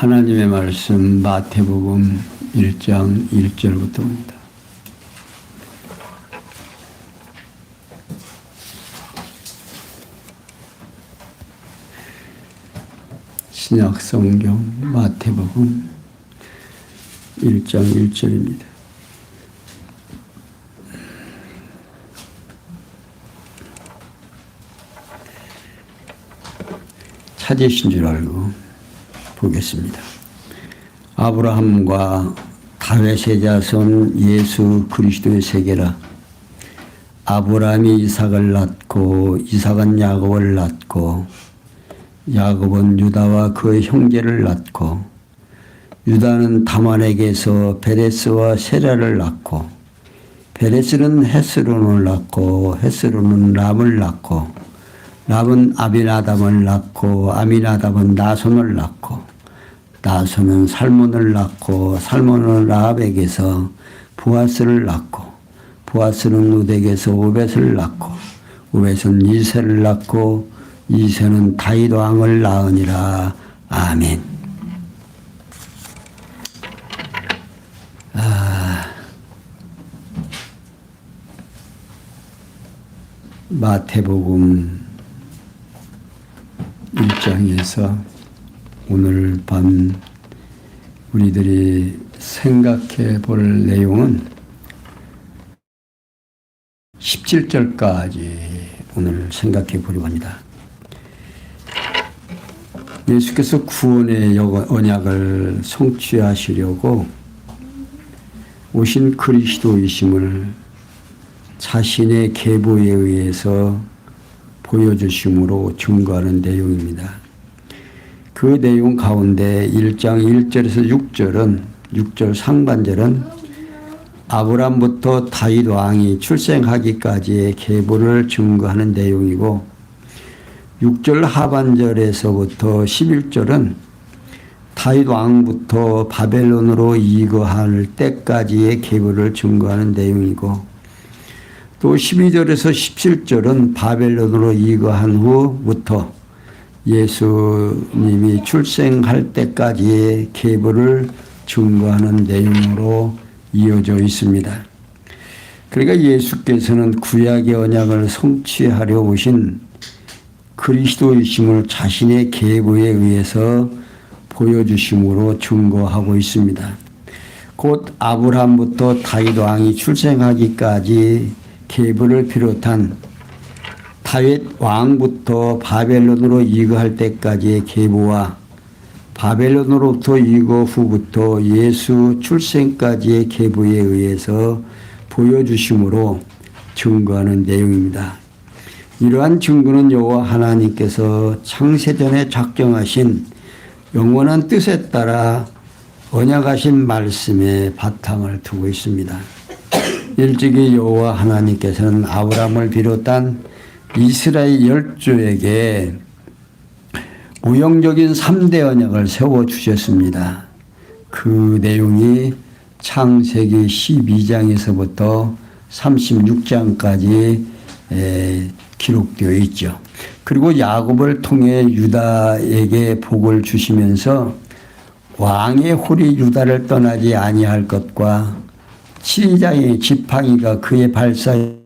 하나님의 말씀 마태복음 1장 1절부터입니다. 신약 성경 마태복음 1장 1절입니다. 찾으신 줄 알고 보겠습니다. 아브라함과 다윗의 자손 예수 그리스도의 세계라. 아브라함이 이삭을 낳고 이삭은 야곱을 낳고 야곱은 유다와 그의 형제를 낳고 유다는 다만에게서 베레스와 세라를 낳고 베레스는 헤스론을 낳고 헤스론은 람을 낳고 람은 아미나답을 낳고 아미나답은 나손을 낳고 나손은 살몬을 낳고 살몬은 라합에게서 보아스를 낳고 보아스는 룻에게서 오벳을 낳고 오벳은 이새를 낳고 이새는 다윗 왕을 낳으니라. 아멘. 마태복음 1장에서 오늘 밤 우리들이 생각해 볼 내용은 17절까지 오늘 생각해 보려고 합니다. 예수께서 구원의 언약을 성취하시려고 오신 그리스도이심을 자신의 계보에 의해서 보여주심으로 증거하는 내용입니다. 그 내용 가운데 1장 1절에서 6절은 6절 상반절은 아브람부터 다윗 왕이 출생하기까지의 계보를 증거하는 내용이고 6절 하반절에서부터 11절은 다윗 왕부터 바벨론으로 이거할 때까지의 계보를 증거하는 내용이고 또 12절에서 17절은 바벨론으로 이거한 후부터 예수님이 출생할 때까지의 계보를 증거하는 내용으로 이어져 있습니다. 그러니까 예수께서는 구약의 언약을 성취하려 오신 그리스도이심을 자신의 계보에 의해서 보여주심으로 증거하고 있습니다. 곧 아브라함부터 다윗 왕이 출생하기까지 계보를 비롯한 다윗 왕부터 바벨론으로 이거할 때까지의 계보와 바벨론으로부터 이거 후부터 예수 출생까지의 계보에 의해서 보여주심으로 증거하는 내용입니다. 이러한 증거는 여호와 하나님께서 창세전에 작정하신 영원한 뜻에 따라 언약하신 말씀에 바탕을 두고 있습니다. 일찍이 여호와 하나님께서는 아브라함을 비롯한 이스라엘 열조에게 우영적인 3대 언약을 세워주셨습니다. 그 내용이 창세기 12장에서부터 36장까지 기록되어 있죠. 그리고 야곱을 통해 유다에게 복을 주시면서 왕의 홀이 유다를 떠나지 아니할 것과 치리자의 지팡이가 그의 발사에서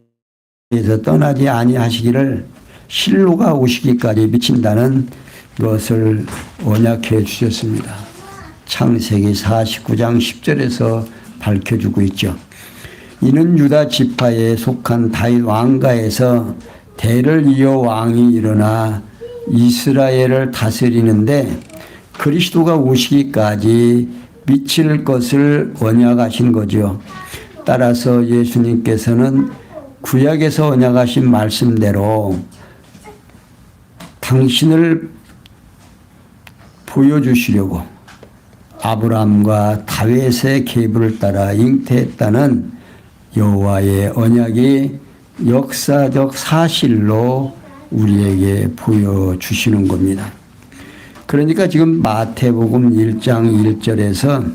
떠나지 아니하시기를 실로가 오시기까지 미친다는 것을 언약해 주셨습니다. 창세기 49장 10절에서 밝혀주고 있죠. 이는 유다 지파에 속한 다윗 왕가에서 대를 이어 왕이 일어나 이스라엘을 다스리는데 그리스도가 오시기까지 미칠 것을 언약하신 거죠. 따라서 예수님께서는 구약에서 언약하신 말씀대로 당신을 보여주시려고 아브라함과 다윗의 계보를 따라 잉태했다는 여호와의 언약이 역사적 사실로 우리에게 보여주시는 겁니다. 그러니까 지금 마태복음 1장 1절에서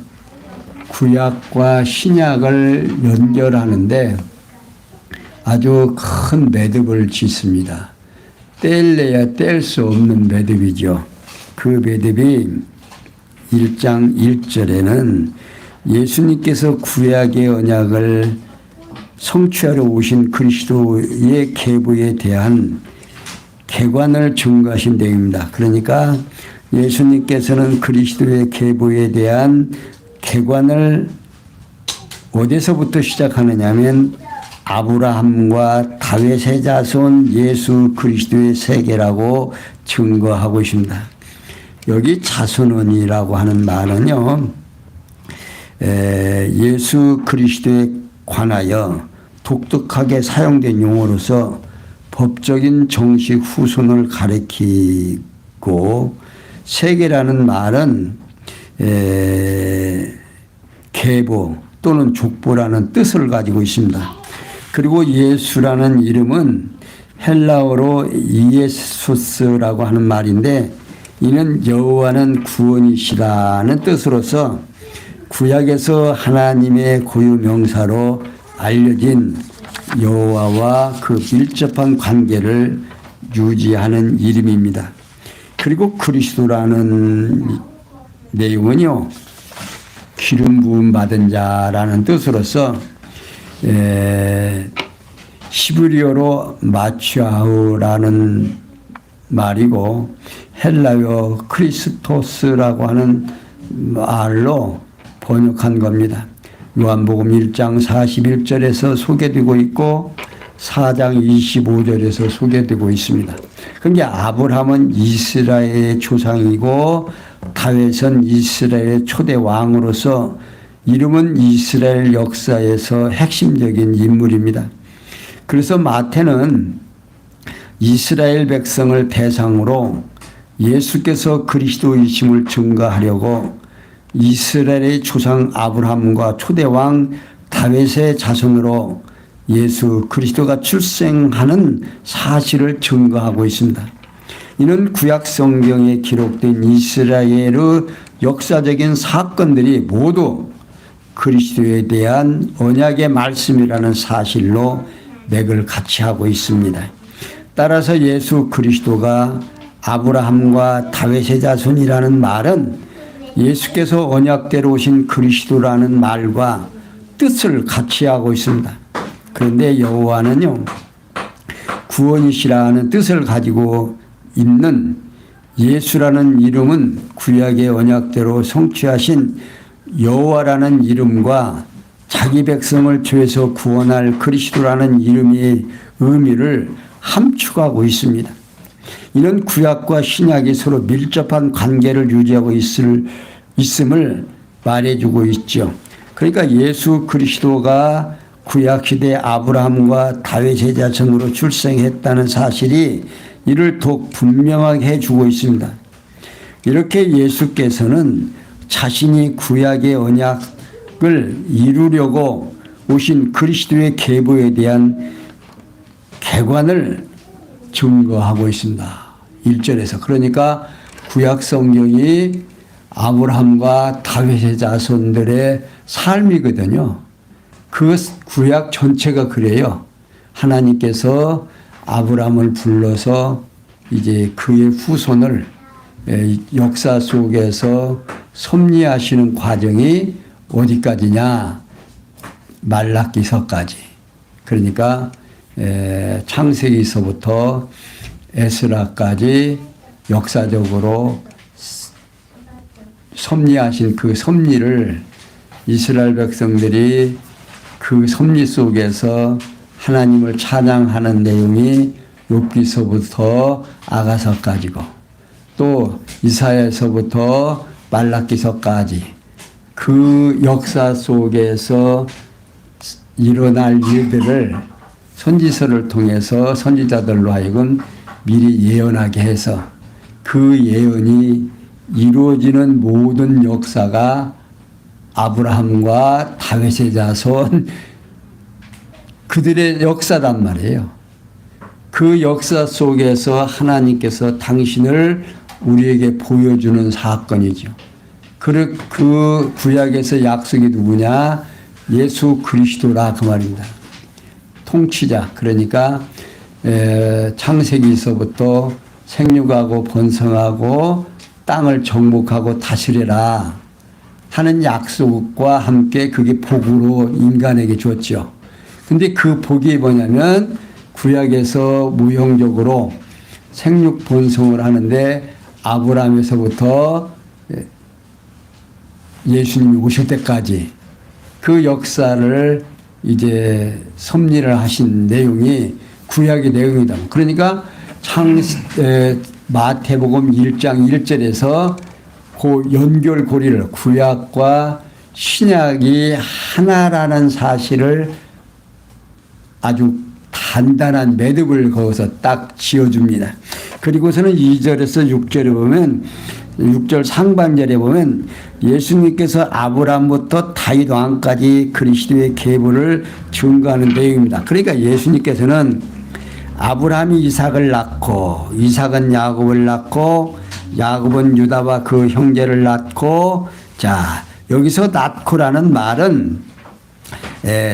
구약과 신약을 연결하는데 아주 큰 매듭을 짓습니다. 뗄래야 뗄 수 없는 매듭이죠. 그 매듭이 1장 1절에는 예수님께서 구약의 언약을 성취하러 오신 그리스도의 계보에 대한 개관을 증거하신 내용입니다. 그러니까 예수님께서는 그리스도의 계보에 대한 개관을 어디서부터 시작하느냐 하면 아브라함과 다윗의 자손 예수 그리스도의 세계라고 증거하고 있습니다. 여기 자손원이라고 하는 말은요, 예수 그리스도에 관하여 독특하게 사용된 용어로서 법적인 정식 후손을 가리키고, 세계라는 말은 계보 또는 족보라는 뜻을 가지고 있습니다. 그리고 예수라는 이름은 헬라어로 이에수스라고 하는 말인데, 이는 여호와는 구원이시라는 뜻으로서 구약에서 하나님의 고유 명사로 알려진 여호와와 그 밀접한 관계를 유지하는 이름입니다. 그리고 그리스도라는 내용은요, 기름 부음 받은 자라는 뜻으로서 히브리어로 마취아우라는 말이고, 헬라어 크리스토스라고 하는 말로 번역한 겁니다. 요한복음 1장 41절에서 소개되고 있고 4장 25절에서 소개되고 있습니다. 그러니까 아브라함은 이스라엘의 조상이고 다윗은 이스라엘의 초대 왕으로서 이름은 이스라엘 역사에서 핵심적인 인물입니다. 그래서 마태는 이스라엘 백성을 대상으로 예수께서 그리스도이심을 증거하려고 이스라엘의 조상 아브라함과 초대왕 다윗의 자손으로 예수 그리스도가 출생하는 사실을 증거하고 있습니다. 이는 구약 성경에 기록된 이스라엘의 역사적인 사건들이 모두 그리스도에 대한 언약의 말씀이라는 사실로 맥을 같이 하고 있습니다. 따라서 예수 그리스도가 아브라함과 다윗의 자손이라는 말은 예수께서 언약대로 오신 그리스도라는 말과 뜻을 같이 하고 있습니다. 그런데 여호와는요, 구원이시라는 뜻을 가지고 있는 예수라는 이름은 구약의 언약대로 성취하신 여호와라는 이름과 자기 백성을 죄에서 구원할 그리스도라는 이름의 의미를 함축하고 있습니다. 이는 구약과 신약이 서로 밀접한 관계를 유지하고 있음을 말해주고 있죠. 그러니까 예수 그리스도가 구약시대 아브라함과 다윗의 자손으로 출생했다는 사실이 이를 더욱 분명하게 해주고 있습니다. 이렇게 예수께서는 자신이 구약의 언약을 이루려고 오신 그리스도의 계보에 대한 개관을 증거하고 있습니다. 1절에서. 그러니까 구약 성경이 아브라함과 다윗의 자손들의 삶이거든요. 그 구약 전체가 그래요. 하나님께서 아브라함을 불러서 이제 그의 후손을 역사 속에서 섭리하시는 과정이 어디까지냐? 말라기서까지. 그러니까 창세기서부터 에스라까지 역사적으로 섭리하신 그 섭리를 이스라엘 백성들이 그 섭리 속에서 하나님을 찬양하는 내용이 욥기서부터 아가서까지고 또 이사야서부터 말라기서까지 그 역사 속에서 일어날 일들을 선지서를 통해서 선지자들로 하여금 미리 예언하게 해서 그 예언이 이루어지는 모든 역사가 아브라함과 다윗의 자손 그들의 역사단 말이에요. 그 역사 속에서 하나님께서 당신을 우리에게 보여주는 사건이죠. 그 구약에서 약속이 누구냐? 예수 그리스도라 그 말입니다. 통치자. 그러니까 창세기서부터 생육하고 번성하고 땅을 정복하고 다스려라 하는 약속과 함께 그게 복으로 인간에게 줬죠. 근데 그 복이 뭐냐면 구약에서 무형적으로 생육 번성을 하는데 아브라함에서부터 예수님이 오실 때까지 그 역사를 이제 섭리를 하신 내용이 구약의 내용이다. 그러니까 마태복음 1장 1절에서 그 연결고리를 구약과 신약이 하나라는 사실을 아주 단단한 매듭을 거기서 딱 지어줍니다. 그리고서는 2절에서 6절에 보면 6절 상반절에 보면 예수님께서 아브라함부터 다윗 왕까지 그리스도의 계보를 증거하는 내용입니다. 그러니까 예수님께서는 아브라함이 이삭을 낳고 이삭은 야곱을 낳고 야곱은 유다와 그 형제를 낳고 자 여기서 낳고라는 말은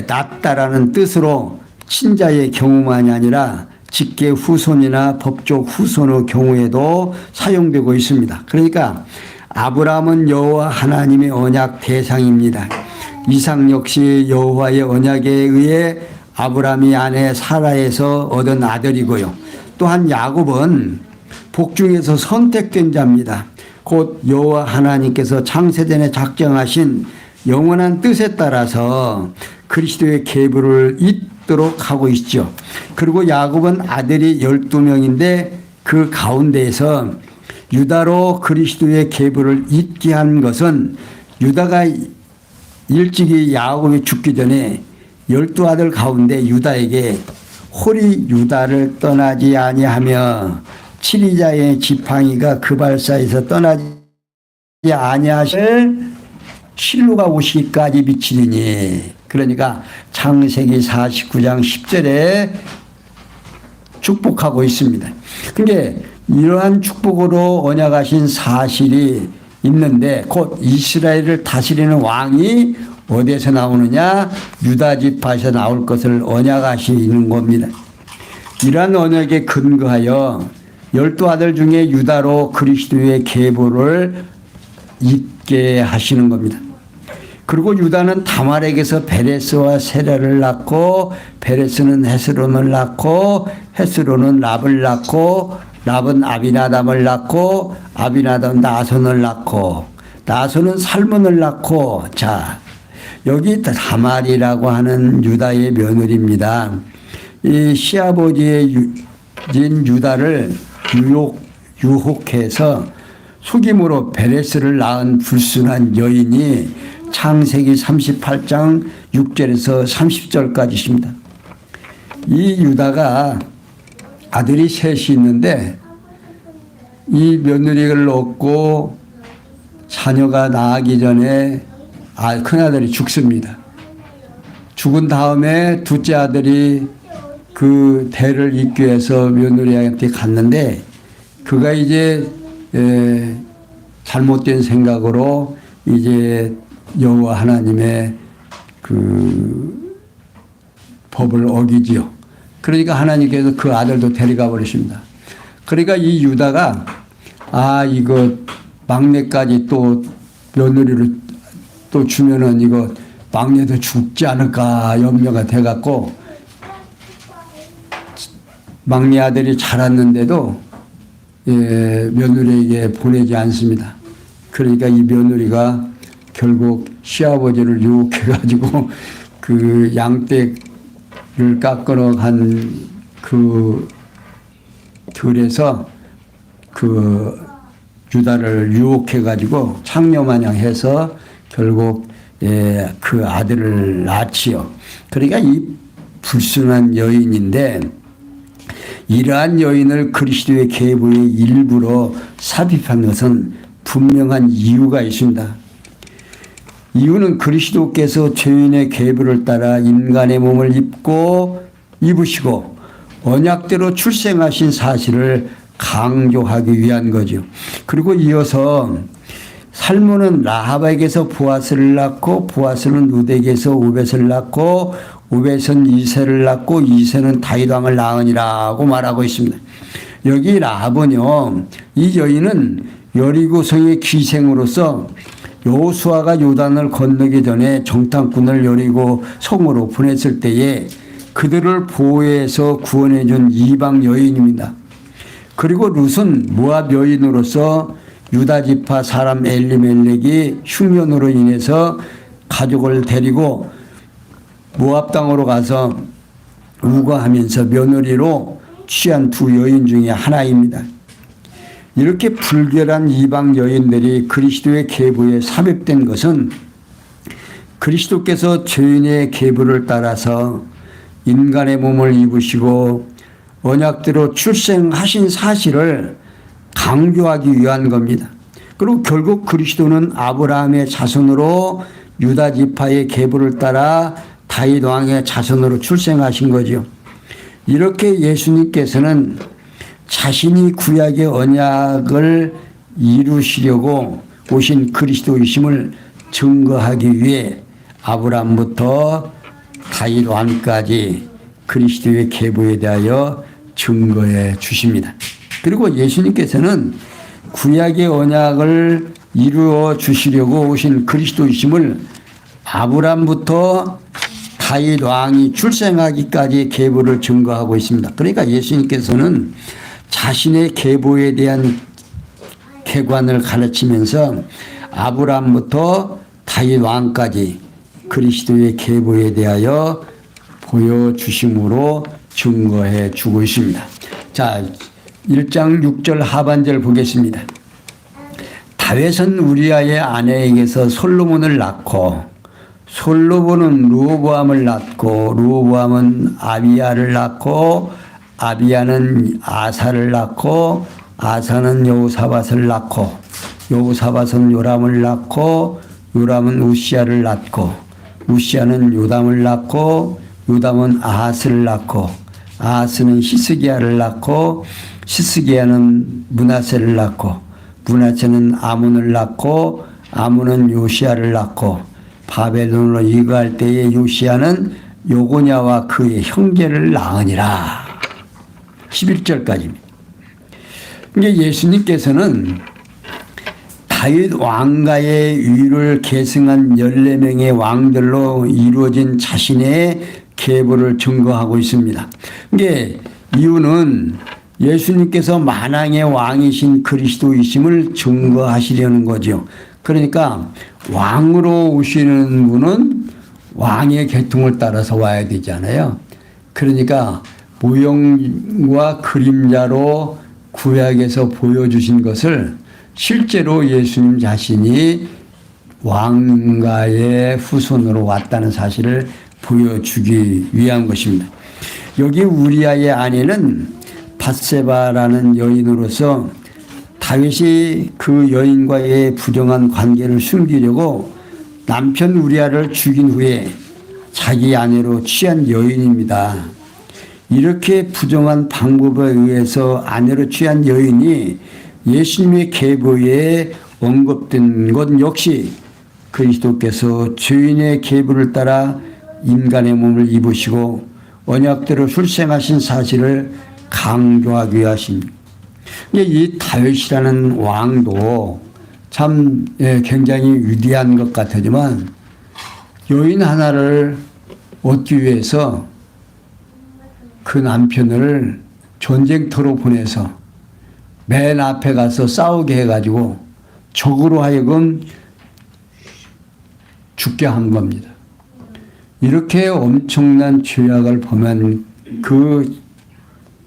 낳다라는 뜻으로 친자의 경우만이 아니라 직계 후손이나 법적 후손의 경우에도 사용되고 있습니다. 그러니까 아브라함은 여호와 하나님의 언약 대상입니다. 이삭 역시 여호와의 언약에 의해 아브라함이 아내 사라에서 얻은 아들이고요. 또한 야곱은 복중에서 선택된 자입니다. 곧 여호와 하나님께서 창세전에 작정하신 영원한 뜻에 따라서 그리스도의 계보를 잇도록 하고 있죠. 그리고 야곱은 아들이 12명인데 그 가운데에서 유다로 그리스도의 계보를 잇게 한 것은 유다가 일찍이 야곱이 죽기 전에 12아들 가운데 유다에게 홀이 유다를 떠나지 아니하며 칠이자의 지팡이가 그 발사에서 떠나지 아니하실 실로가 오시기까지 미치리니. 그러니까 창세기 49장 10절에 축복하고 있습니다. 그런데 이러한 축복으로 언약하신 사실이 있는데 곧 이스라엘을 다스리는 왕이 어디에서 나오느냐? 유다 지파에서 나올 것을 언약하시는 겁니다. 이러한 언약에 근거하여 12아들 중에 유다로 그리스도의 계보를 잇게 하시는 겁니다. 그리고 유다는 다말에게서 베레스와 세라를 낳고 베레스는 헤스론을 낳고 헤스론은 랍을 낳고 랍은 아비나답을 낳고 아비나답은 나손을 낳고 나손은 살몬을 낳고 자 여기 다말이라고 하는 유다의 며느리입니다. 이 시아버지의 유다를 유혹해서 속임으로 베레스를 낳은 불순한 여인이 창세기 38장 6절에서 30절까지 있습니다. 이 유다가 아들이 셋이 있는데 이 며느리를 얻고 자녀가 낳기 전에 큰아들이 죽습니다. 죽은 다음에 둘째 아들이 그 대를 잇기 위해서 며느리한테 갔는데 그가 이제 잘못된 생각으로 이제 여호와 하나님의 그 법을 어기지요. 그러니까 하나님께서 그 아들도 데려가 버리십니다. 그러니까 이 유다가 이거 막내까지 또 며느리를 또 주면은 이거 막내도 죽지 않을까 염려가 돼갖고 막내 아들이 자랐는데도 며느리에게 보내지 않습니다. 그러니까 이 며느리가 결국 시아버지를 유혹해가지고 그 양떼를 깎으러 간 그 들에서 그 유다를 유혹해가지고 창녀마냥 해서 결국 그 아들을 낳지요. 그러니까 이 불순한 여인인데 이러한 여인을 그리스도의 계보의 일부로 삽입한 것은 분명한 이유가 있습니다. 이유는 그리스도께서 죄인의 계보를 따라 인간의 몸을 입으시고 언약대로 출생하신 사실을 강조하기 위한 거죠. 그리고 이어서 살몬은 라합에게서 보아스를 낳고 보아스는 룻에게서 오벳을 낳고 오벳은 이새를 낳고 이새는 다윗 왕을 낳으니라고 말하고 있습니다. 여기 라합은요, 이 여인은 여리고성의 기생으로서 여호수아가 요단을 건너기 전에 정탐꾼을 여리고 성으로 보냈을 때에 그들을 보호해서 구원해 준 이방 여인입니다. 그리고 룻은 모압 여인으로서 유다 지파 사람 엘리멜렉이 흉년으로 인해서 가족을 데리고 모압 땅으로 가서 우거하면서 며느리로 취한 두 여인 중에 하나입니다. 이렇게 불결한 이방 여인들이 그리스도의 계보에 삽입된 것은 그리스도께서 죄인의 계보를 따라서 인간의 몸을 입으시고 언약대로 출생하신 사실을 강조하기 위한 겁니다. 그리고 결국 그리스도는 아브라함의 자손으로 유다 지파의 계보를 따라 다윗 왕의 자손으로 출생하신 거죠. 이렇게 예수님께서는 자신이 구약의 언약을 이루시려고 오신 그리스도이심을 증거하기 위해 아브라함부터 다윗 왕까지 그리스도의 계보에 대하여 증거해 주십니다. 그리고 예수님께서는 구약의 언약을 이루어 주시려고 오신 그리스도이심을 아브라함부터 다윗 왕이 출생하기까지 계보를 증거하고 있습니다. 그러니까 예수님께서는 자신의 계보에 대한 계관을 가르치면서 아브라함부터 다윗 왕까지 그리스도의 계보에 대하여 보여주심으로 증거해 주고 있습니다. 자, 1장 6절 하반절 보겠습니다. 다윗은 우리아의 아내에게서 솔로몬을 낳고 솔로몬은 르호보암을 낳고 르호보암은 아비야를 낳고 아비야는 아사를 낳고 아사는 여호사밧을 낳고 여호사밧은 요람을 낳고 요람은 우시야를 낳고 우시야는 요담을 낳고 요담은 아하스를 낳고 아하스는 히스기야를 낳고 히스기야는 므낫세를 낳고 므낫세는 아몬을 낳고 아몬은 요시야를 낳고 바벨론으로 이거할 때에 요시야는 요고냐와 그의 형제를 낳으니라. 11절까지입니다. 이게 예수님께서는 다윗 왕가의 위를 계승한 14명의 왕들로 이루어진 자신의 계보를 증거하고 있습니다. 이게 이유는 예수님께서 만왕의 왕이신 그리스도이심을 증거하시려는 거죠. 그러니까 왕으로 오시는 분은 왕의 계통을 따라서 와야 되잖아요. 그러니까 모형과 그림자로 구약에서 보여주신 것을 실제로 예수님 자신이 왕가의 후손으로 왔다는 사실을 보여주기 위한 것입니다. 여기 우리아의 아내는 밧세바라는 여인으로서 다윗이 그 여인과의 부정한 관계를 숨기려고 남편 우리아를 죽인 후에 자기 아내로 취한 여인입니다. 이렇게 부정한 방법에 의해서 아내로 취한 여인이 예수님의 계보에 언급된 것 역시 그리스도께서 죄인의 계보를 따라 인간의 몸을 입으시고 언약대로 출생하신 사실을 강조하기 위하십니다. 이 다윗이라는 왕도 참 굉장히 위대한 것 같으지만 여인 하나를 얻기 위해서 그 남편을 전쟁터로 보내서 맨 앞에 가서 싸우게 해가지고 적으로 하여금 죽게 한 겁니다. 이렇게 엄청난 죄악을 범한 그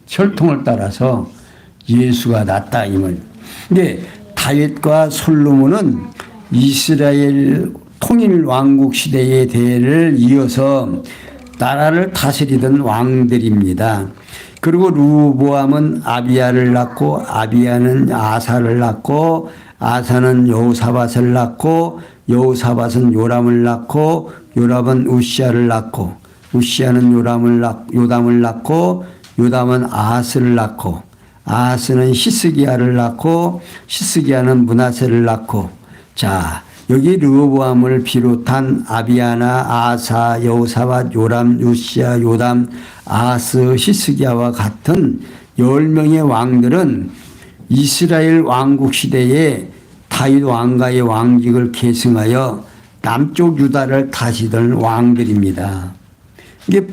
혈통을 따라서 예수가 났다 이 말. 근데 다윗과 솔로몬은 이스라엘 통일 왕국 시대의 대를 이어서 나라를 다스리던 왕들입니다. 그리고 르호보암은 아비야를 낳고 아비야는 아사를 낳고 아사는 여호사밧을 낳고 여호사밧은 요람을 낳고 요람은 우시야를 낳고 우시야는 요담을 낳고 요담은 아하스를 낳고 아하스는 히스기야를 낳고 히스기야는 므낫세를 낳고 자 여기 르호보암을 비롯한 아비야나 아사 여호사밧 요람 우시야 요담 아하스 히스기야와 같은 10명의 왕들은 이스라엘 왕국 시대에 다윗 왕가의 왕직을 계승하여 남쪽 유다를 다스리던 왕들입니다. 이게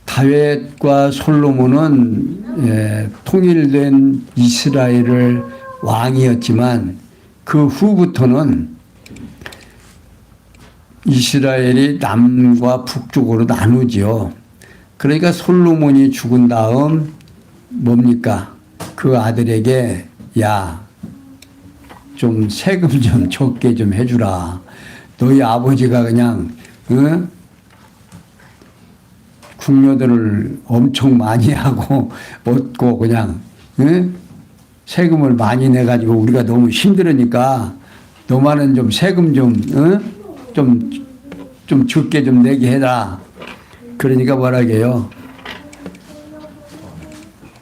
다윗과 솔로몬은 통일된 이스라엘을 왕이었지만 그 후부터는 이스라엘이 남과 북쪽으로 나누죠. 그러니까 솔로몬이 죽은 다음 뭡니까? 그 아들에게 야, 좀 세금 좀 적게 좀 해주라. 너희 아버지가 그냥 궁녀들을 엄청 많이 하고 얻고 그냥 세금을 많이 내가지고 우리가 너무 힘들으니까 너만은 좀 세금 좀 적게 좀 내게 해라. 그러니까 뭐라게요?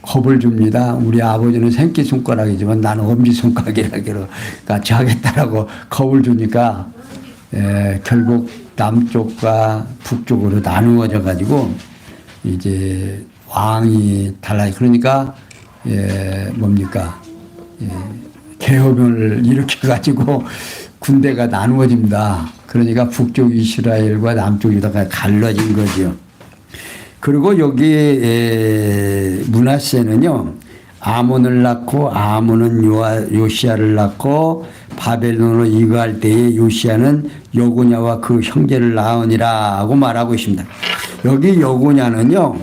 겁을 줍니다. 우리 아버지는 새끼손가락이지만 나는 엄지손가락이라기로 같이 하겠다라고 겁을 주니까 결국 남쪽과 북쪽으로 나누어져 가지고 이제 왕이 달라요. 그러니까 뭡니까? 계엄을 일으켜 가지고 군대가 나누어집니다. 그러니까 북쪽 이스라엘과 남쪽 유다가 갈라진 거죠. 그리고 여기 므낫세는요, 아몬을 낳고 아몬은 요시야를 낳고 바벨론으로 이거할 때에 요시야는 여고냐와 그 형제를 낳으니라고 말하고 있습니다. 여기 여고냐는요,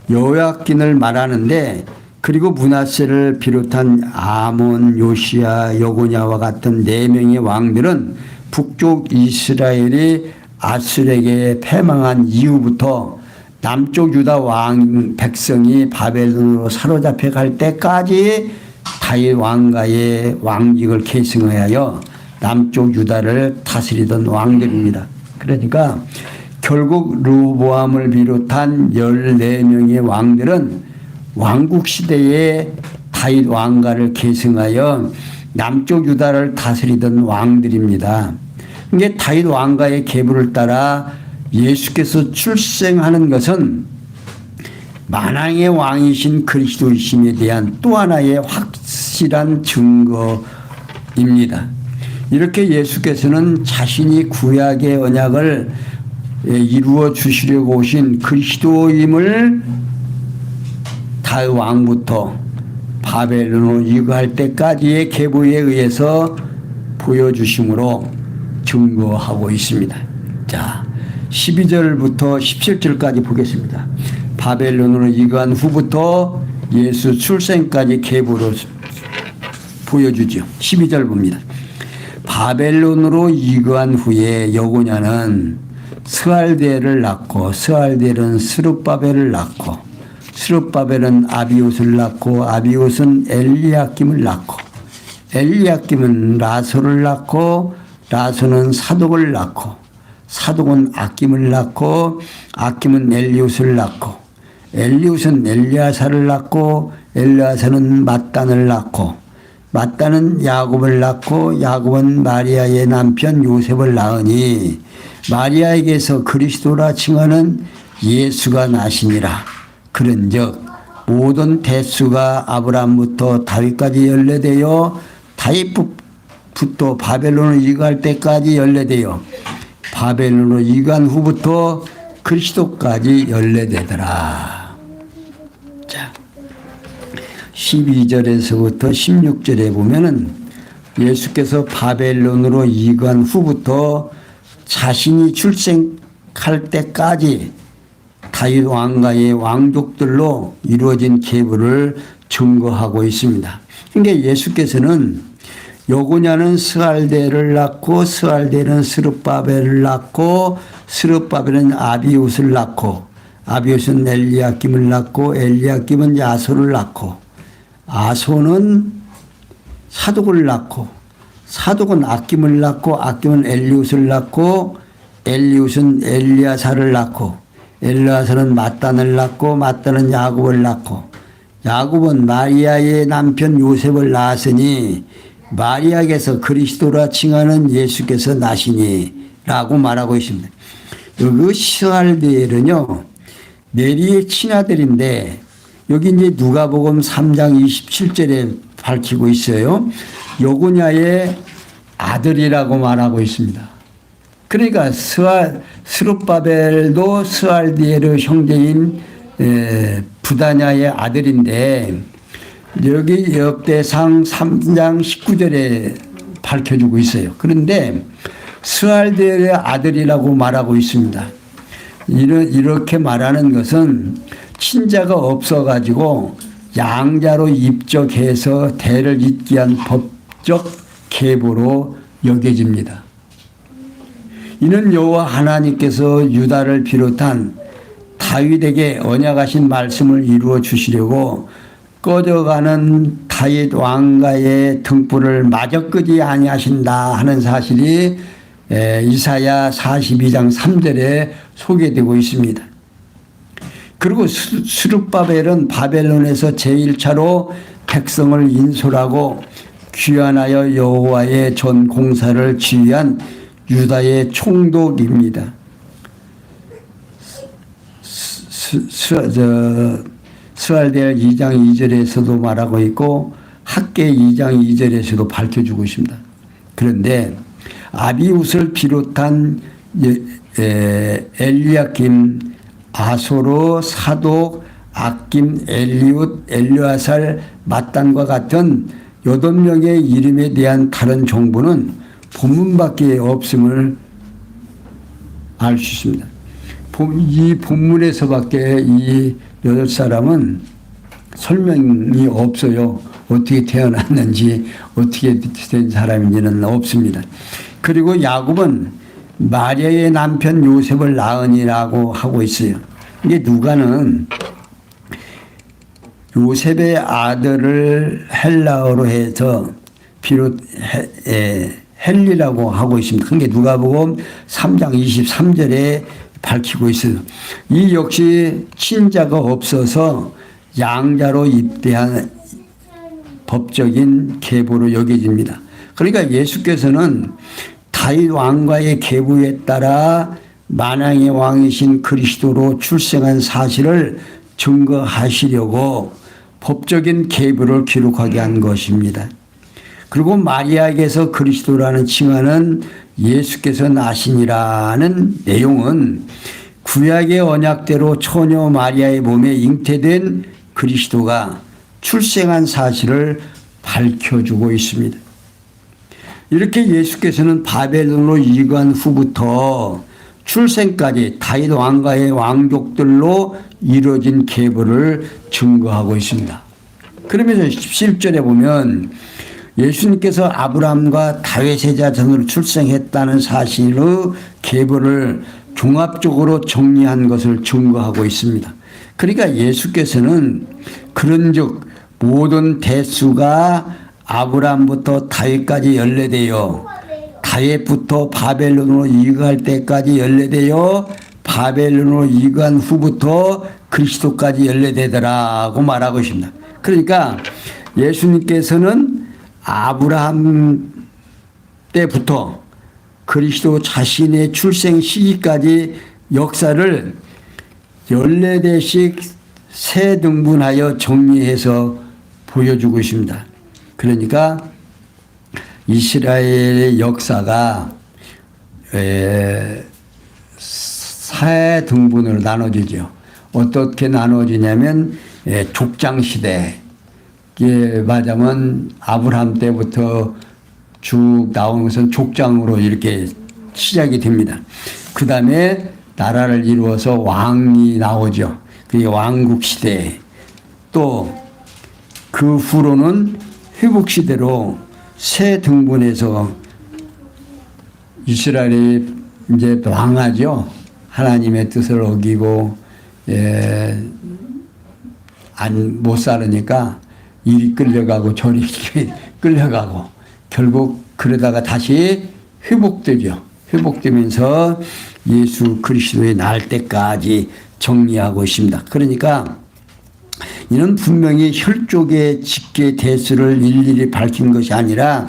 여호야긴을 말하는데, 그리고 므낫세를 비롯한 아몬, 요시야, 여고냐와 같은 4명의 왕들은 북쪽 이스라엘이 아수르에게 패망한 이후부터 남쪽 유다 왕 백성이 바벨론으로 사로잡혀 갈 때까지 다윗 왕가의 왕직을 계승하여 남쪽 유다를 다스리던 왕들입니다. 그러니까 결국 르호보암을 비롯한 14명의 왕들은 왕국 시대에 다윗 왕가를 계승하여 남쪽 유다를 다스리던 왕들입니다. 이게 다윗 왕가의 계보를 따라 예수께서 출생하는 것은 만왕의 왕이신 그리스도이심에 대한 또 하나의 확실한 증거입니다. 이렇게 예수께서는 자신이 구약의 언약을 이루어 주시려고 오신 그리스도임을 다윗 왕부터 바벨론으로 이거할 때까지의 계보에 의해서 보여주심으로 증거하고 있습니다. 자, 12절부터 17절까지 보겠습니다. 바벨론으로 이거한 후부터 예수 출생까지 계보로 보여주죠. 12절 봅니다. 바벨론으로 이거한 후에 여고냐는 스알델을 낳고 스알델은 스룹바벨을 낳고 스룹바벨은 아비옷을 낳고 아비옷은 엘리야김을 낳고 엘리야김은 라소를 낳고 라소는 사독을 낳고 사독은 아김을 낳고 아김은 엘리웃을 낳고 엘리웃은 엘리아사를 낳고 엘리아사는 mat단을 낳고 mat단은 야곱을 낳고 야곱은 마리아의 남편 요셉을 낳으니 마리아에게서 그리스도라 칭하는 예수가 나시니라. 그런즉 모든 대수가 아브라함부터 다윗까지 연례되어 다윗부터 바벨론을 이거할 때까지 연례되어 바벨론으로 이거한 후부터 그리스도까지 연례되더라. 자, 12절에서부터 16절에 보면은 예수께서 바벨론으로 이거한 후부터 자신이 출생할 때까지 다윗 왕가의 왕족들로 이루어진 계보를 증거하고 있습니다. 그러니까 예수께서는 여고냐는 스알델을 낳고 스알델은 스룹바벨을 낳고 스룹바벨은 아비옷을 낳고 아비옷은 엘리야김을 낳고 엘리야김은 야소를 낳고 아소는 사독을 낳고 사독은 아김을 낳고 아김은 엘리웃을 낳고 엘리웃은 엘리아사를 낳고 엘리아사는 mat단을 낳고 mat단은 야곱을 낳고 야곱은 마리아의 남편 요셉을 낳았으니 마리아에게서 그리스도라 칭하는 예수께서 나시니 라고 말하고 있습니다. 여기 스알델은요, 메리의 친아들인데 여기 이제 누가복음 3장 27절에 밝히고 있어요. 여고냐의 아들이라고 말하고 있습니다. 그러니까 스룹바벨도 스알디엘의 형제인 부다냐의 아들인데 여기 역대상 3장 19절에 밝혀주고 있어요. 그런데 스알디엘의 아들이라고 말하고 있습니다. 이렇게 말하는 것은 친자가 없어가지고 양자로 입적해서 대를 잇게 한 법적 계보로 여겨집니다. 이는 여호와 하나님께서 유다를 비롯한 다윗에게 언약하신 말씀을 이루어 주시려고 꺼져가는 다윗 왕가의 등불을 마저 끄지 아니하신다 하는 사실이 이사야 42장 3절에 소개되고 있습니다. 그리고 스룹바벨은 바벨론에서 제1차로 백성을 인솔하고 귀환하여 여호와의 전 공사를 지휘한 유다의 총독입니다. 스알디엘 2장 2절에서도 말하고 있고 학개 2장 2절에서도 밝혀주고 있습니다. 그런데 아비웃을 비롯한 엘리야kim, 아소로, 사독, 악김, 엘리웃, 엘르아살, mat단과 같은 8명의 이름에 대한 다른 정보는 본문밖에 없음을 알 수 있습니다. 이 본문에서밖에 이 8사람은 설명이 없어요. 어떻게 태어났는지 어떻게 된 사람인지는 없습니다. 그리고 야곱은 마리아의 남편 요셉을 낳으니라고 하고 있어요. 이게 누가는 요셉의 아들을 헬라어로 해서 비롯 헬리라고 하고 있습니다. 그게 누가복음 3장 23절에 밝히고 있어요. 이 역시 친자가 없어서 양자로 입대한 법적인 계보로 여겨집니다. 그러니까 예수께서는 다윗 왕과의 계보에 따라 만왕의 왕이신 그리스도로 출생한 사실을 증거하시려고 법적인 계보를 기록하게 한 것입니다. 그리고 마리아에게서 그리스도라는 칭하는 예수께서 나시니라는 내용은 구약의 언약대로 처녀 마리아의 몸에 잉태된 그리스도가 출생한 사실을 밝혀주고 있습니다. 이렇게 예수께서는 바벨론으로 이관 후부터 출생까지 다윗 왕가의 왕족들로 이루어진 계보를 증거하고 있습니다. 그러면서 17절에 보면 예수님께서 아브라함과 다윗의 자손으로 출생했다는 사실의 계보를 종합적으로 정리한 것을 증거하고 있습니다. 그러니까 예수께서는 그런즉 모든 대수가 아브라함부터 다윗까지 연례되어 다윗부터 바벨론으로 이거할 때까지 연례되어 바벨론으로 이거한 후부터 그리스도까지 연례되더라고 말하고 있습니다. 그러니까 예수님께서는 아브라함 때부터 그리스도 자신의 출생 시기까지 역사를 14대씩 세 등분하여 정리해서 보여주고 있습니다. 그러니까 이스라엘의 역사가 세 등분으로 나눠지죠. 어떻게 나눠지냐면 족장시대, 말하자면 아브라함 때부터 쭉 나오는 것은 족장으로 이렇게 시작이 됩니다. 그 다음에 나라를 이루어서 왕이 나오죠. 그게 왕국시대. 또 그 후로는 회복시대로 세 등분해서 이스라엘이 이제 왕하죠. 하나님의 뜻을 어기고 못 살으니까 이리 끌려가고 저리 끌려가고 결국 그러다가 다시 회복되죠. 회복되면서 예수 그리스도의 날 때까지 정리하고 있습니다. 그러니까 이는 분명히 혈족의 직계 대수를 일일이 밝힌 것이 아니라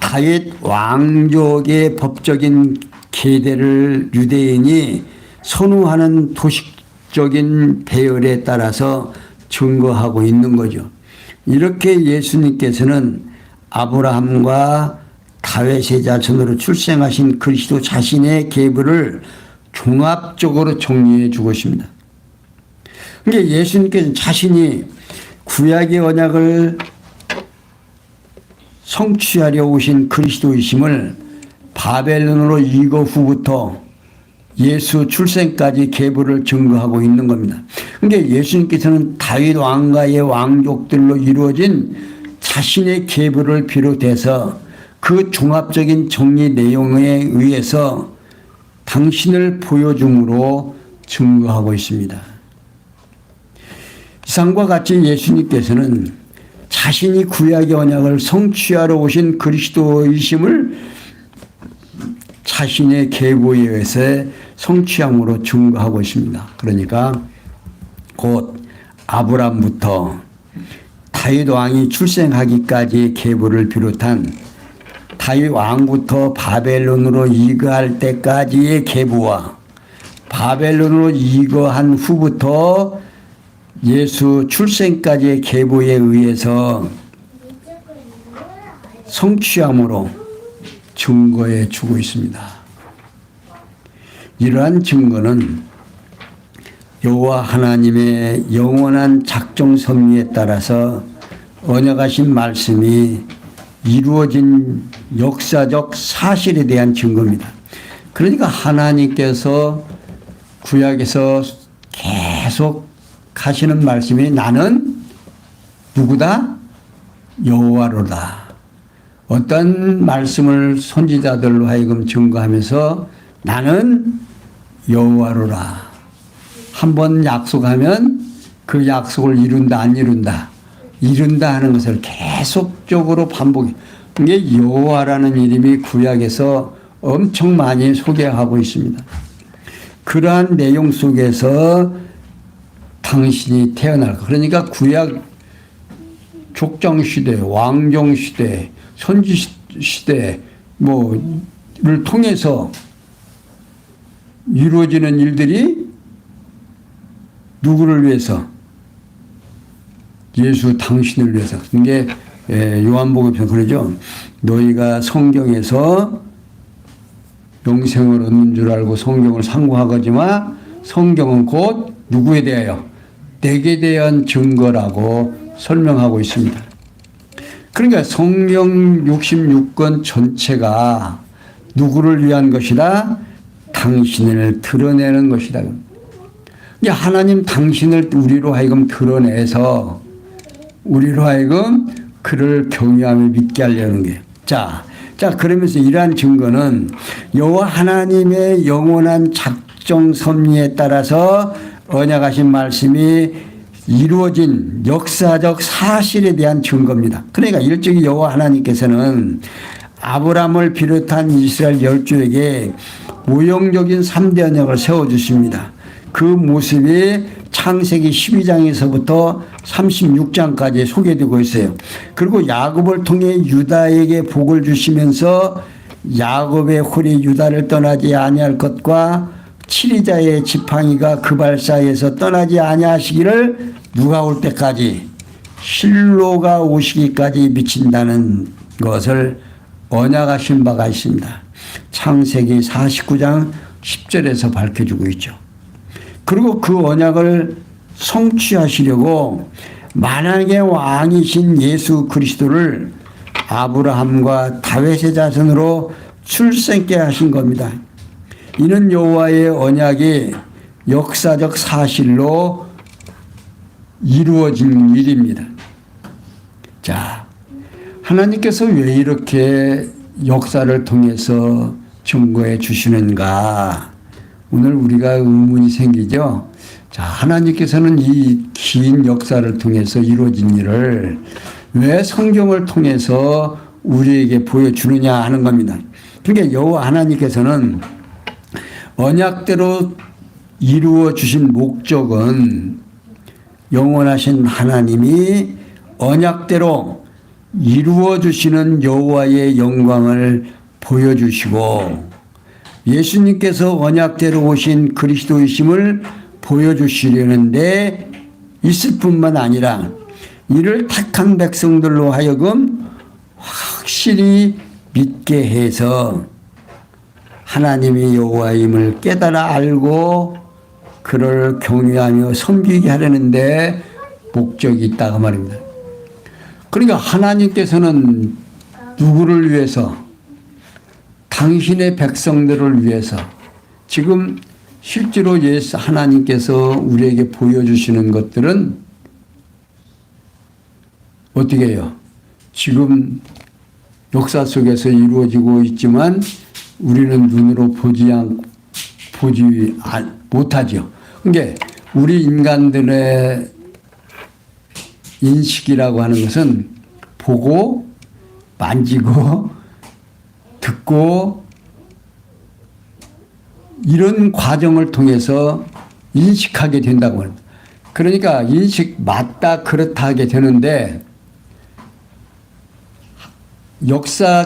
다윗 왕족의 법적인 계대를 유대인이 선호하는 도식적인 배열에 따라서 증거하고 있는 거죠. 이렇게 예수님께서는 아브라함과 다윗의 자손으로 출생하신 그리스도 자신의 계보를 종합적으로 정리해 주고 있습니다. 그러니까 예수님께서는 자신이 구약의 언약을 성취하려 오신 그리스도이심을 바벨론으로 이거 후부터 예수 출생까지 계보를 증거하고 있는 겁니다. 그러니까 예수님께서는 다윗 왕가의 왕족들로 이루어진 자신의 계보를 비롯해서 그 종합적인 정리 내용에 의해서 당신을 보여줌으로 증거하고 있습니다. 이상과 같이 예수님께서는 자신이 구약의 언약을 성취하러 오신 그리스도이심을 자신의 계보에 의해서 성취함으로 증거하고 있습니다. 그러니까 곧 아브람부터 다윗 왕이 출생하기까지의 계보를 비롯한 다윗 왕부터 바벨론으로 이거할 때까지의 계보와 바벨론으로 이거한 후부터 예수 출생까지의 계보에 의해서 성취함으로 증거해 주고 있습니다. 이러한 증거는 여호와 하나님의 영원한 작정 섭리에 따라서 언약하신 말씀이 이루어진 역사적 사실에 대한 증거입니다. 그러니까 하나님께서 구약에서 계속 하시는 말씀이 나는 누구다? 여호와로다. 어떤 말씀을 선지자들로 하여금 증거하면서 나는 여호와로라. 한번 약속하면 그 약속을 이룬다 안 이룬다. 이룬다 하는 것을 계속적으로 반복해. 이게 여호와라는 이름이 구약에서 엄청 많이 소개하고 있습니다. 그러한 내용 속에서 당신이 태어날 것. 그러니까 구약 족장시대, 왕정시대, 선지시대 뭐를 통해서 이루어지는 일들이 누구를 위해서? 예수 당신을 위해서. 이게 요한복음에서 그러죠. 너희가 성경에서 영생을 얻는 줄 알고 성경을 상고하거지만 성경은 곧 누구에 대하여? 내게 대한 증거라고 설명하고 있습니다. 그러니까 성경 66권 전체가 누구를 위한 것이다? 당신을 드러내는 것이다. 하나님 당신을 우리로 하여금 드러내서 우리로 하여금 그를 경외하며 믿게 하려는 게. 자, 그러면서 이러한 증거는 여호와 하나님의 영원한 작정 섭리에 따라서 언약하신 말씀이 이루어진 역사적 사실에 대한 증거입니다. 그러니까 일찍이 여호와 하나님께서는 아브라함을 비롯한 이스라엘 열조에게 모형적인 3대 언약을 세워주십니다. 그 모습이 창세기 12장에서부터 36장까지 소개되고 있어요. 그리고 야곱을 통해 유다에게 복을 주시면서 야곱의 홀이 유다를 떠나지 아니할 것과 치리자의 지팡이가 그 발 사이에서 떠나지 아니하시기를 누가 올 때까지 실로가 오시기까지 미친다는 것을 언약하신 바가 있습니다. 창세기 49장 10절에서 밝혀주고 있죠. 그리고 그 언약을 성취하시려고 만왕의 왕이신 예수 그리스도를 아브라함과 다윗의 자손으로 출생케 하신 겁니다. 이는 여호와의 언약이 역사적 사실로 이루어진 일입니다. 자, 하나님께서 왜 이렇게 역사를 통해서 증거해 주시는가? 오늘 우리가 의문이 생기죠. 자, 하나님께서는 이 긴 역사를 통해서 이루어진 일을 왜 성경을 통해서 우리에게 보여주느냐 하는 겁니다. 그러니까 여호와 하나님께서는 언약대로 이루어 주신 목적은 영원하신 하나님이 언약대로 이루어 주시는 여호와의 영광을 보여주시고 예수님께서 언약대로 오신 그리스도이심을 보여주시려는데 있을 뿐만 아니라 이를 택한 백성들로 하여금 확실히 믿게 해서 하나님이 여호와임을 깨달아 알고 그를 경외하며 섬기게 하려는데 목적이 있다고 말입니다. 그러니까 하나님께서는 누구를 위해서? 당신의 백성들을 위해서. 지금 실제로 예수 하나님께서 우리에게 보여주시는 것들은 어떻게 해요? 지금 역사 속에서 이루어지고 있지만 우리는 눈으로 보지 못하죠. 그러니까 우리 인간들의 인식이라고 하는 것은 보고 만지고 듣고 이런 과정을 통해서 인식하게 된다고 합니다. 그러니까 인식 맞다 그렇다 하게 되는데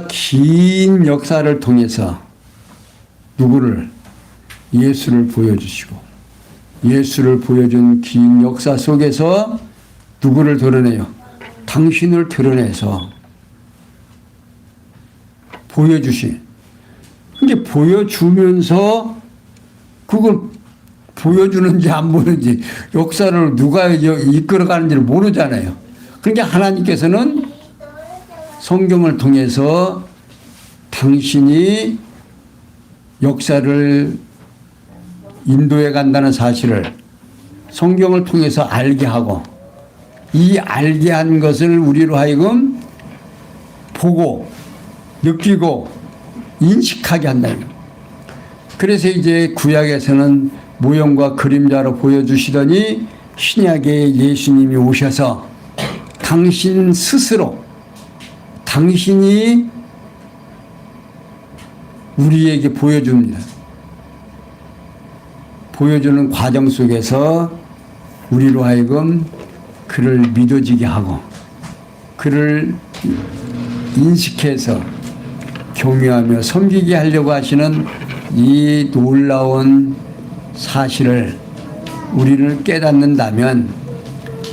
긴 역사를 통해서 누구를? 예수를 보여주시고 예수를 보여준 긴 역사 속에서 누구를 드러내요? 당신을 드러내서 보여주시. 근데 보여주면서 그걸 보여주는지 안 보는지 역사를 누가 이끌어가는지를 모르잖아요. 그러니까 하나님께서는 성경을 통해서 당신이 역사를 인도해 간다는 사실을 성경을 통해서 알게 하고 이 알게 한 것을 우리로 하여금 보고 느끼고 인식하게 한다. 그래서 이제 구약에서는 모형과 그림자로 보여주시더니 신약에 예수님이 오셔서 당신 스스로 당신이 우리에게 보여줍니다. 보여주는 과정 속에서 우리로 하여금 그를 믿어지게 하고 그를 인식해서 경외하며 섬기게 하려고 하시는 이 놀라운 사실을 우리를 깨닫는다면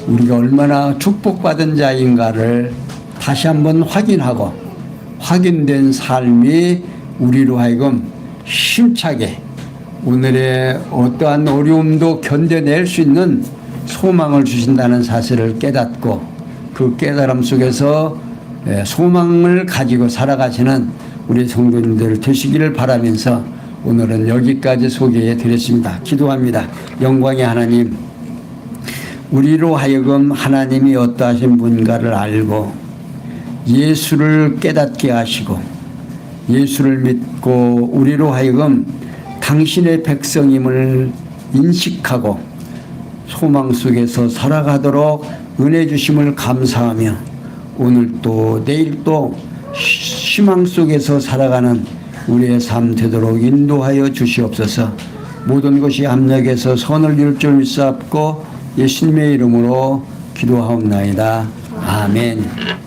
우리가 얼마나 축복받은 자인가를 다시 한번 확인하고 확인된 삶이 우리로 하여금 힘차게 오늘의 어떠한 어려움도 견뎌낼 수 있는 소망을 주신다는 사실을 깨닫고 그 깨달음 속에서 소망을 가지고 살아가시는 우리 성도님들 되시기를 바라면서 오늘은 여기까지 소개해 드렸습니다. 기도합니다. 영광의 하나님, 우리로 하여금 하나님이 어떠하신 분가를 알고 예수를 깨닫게 하시고 예수를 믿고 우리로 하여금 당신의 백성임을 인식하고 소망 속에서 살아가도록 은혜 주심을 감사하며 오늘 또 내일 또 희망 속에서 살아가는 우리의 삶 되도록 인도하여 주시옵소서. 모든 것이 합력해서 선을 이룰 줄 믿사옵고 예수님의 이름으로 기도하옵나이다. 아멘.